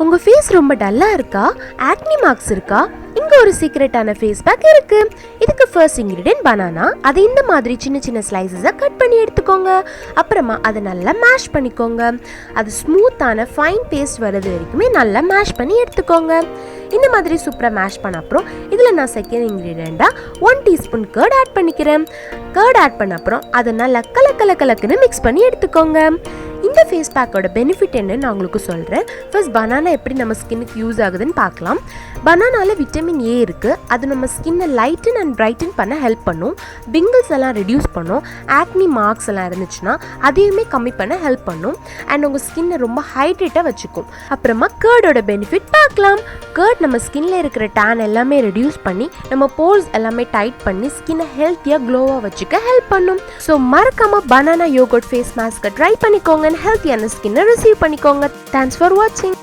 உங்கள் ஃபேஸ் ரொம்ப டல்லாக இருக்கா, ஆக்னி மார்க்ஸ் இருக்கா? இங்கே ஒரு சீக்ரெட்டான ஃபேஸ் பேக் இருக்கு. இதுக்கு ஃபர்ஸ்ட் இன்க்ரீடியன்ட் பனானா. அதை இந்த மாதிரி சின்ன சின்ன ஸ்லைசஸாக கட் பண்ணி எடுத்துக்கோங்க. அப்புறமா அதை நல்லா மேஷ் பண்ணிக்கோங்க. அது ஸ்மூத்தான ஃபைன் பேஸ்ட் வர்றது வரைக்குமே நல்லா மேஷ் பண்ணி எடுத்துக்கோங்க. இந்த மாதிரி சூப்பராக மேஷ் பண்ண அப்புறம் இதில் நான் செகண்ட் இன்க்ரீடியண்ட்டாக 1 டீஸ்பூன் கர்ட் ஆட் பண்ணிக்கிறேன். கர்ட் ஆட் பண்ண அப்புறம் அதை நல்லா கலக்குன்னு மிக்ஸ் பண்ணி எடுத்துக்கோங்க. இந்த ஃபேஸ் பேக்கோட பெனிஃபிட் என்னன்னு நான் உங்களுக்கு சொல்கிறேன். ஃபர்ஸ்ட் பனானா எப்படி நம்ம ஸ்கின்னுக்கு யூஸ் ஆகுதுன்னு பார்க்கலாம். பனானாவில் விட்டமின் ஏ இருக்குது. அது நம்ம ஸ்கின்னை லைட்டன் அண்ட் பிரைட்டன் பண்ண ஹெல்ப் பண்ணும். பிங்கிள்ஸ் எல்லாம் ரெடியூஸ் பண்ணும். ஆக்னி மார்க்ஸ் எல்லாம் இருந்துச்சுன்னா அதையுமே கம்மி பண்ண ஹெல்ப் பண்ணும். அண்ட் உங்கள் ஸ்கின்னை ரொம்ப ஹைட்ரேட்டாக வச்சுக்கும். அப்புறமா கர்டோட பெனிஃபிட் பார்க்கலாம். கர்ட் நம்ம ஸ்கின்ல இருக்கிற டேன் எல்லாமே ரெடியூஸ் பண்ணி நம்ம போர்ஸ் எல்லாமே டைட் பண்ணி ஸ்கின்னை ஹெல்த்தியாக க்ளோவாக வச்சுக்க ஹெல்ப் பண்ணும். ஸோ மறக்காமல் பனானா யோகர்ட் ஃபேஸ் மாஸ்க்கை ட்ரை பண்ணிக்கோங்க. ஹெல்த்தியான ஸ்கின்னை ரிசீவ் பண்ணிக்கோங்க. தேங்க்ஸ் ஃபார் வாட்சிங்.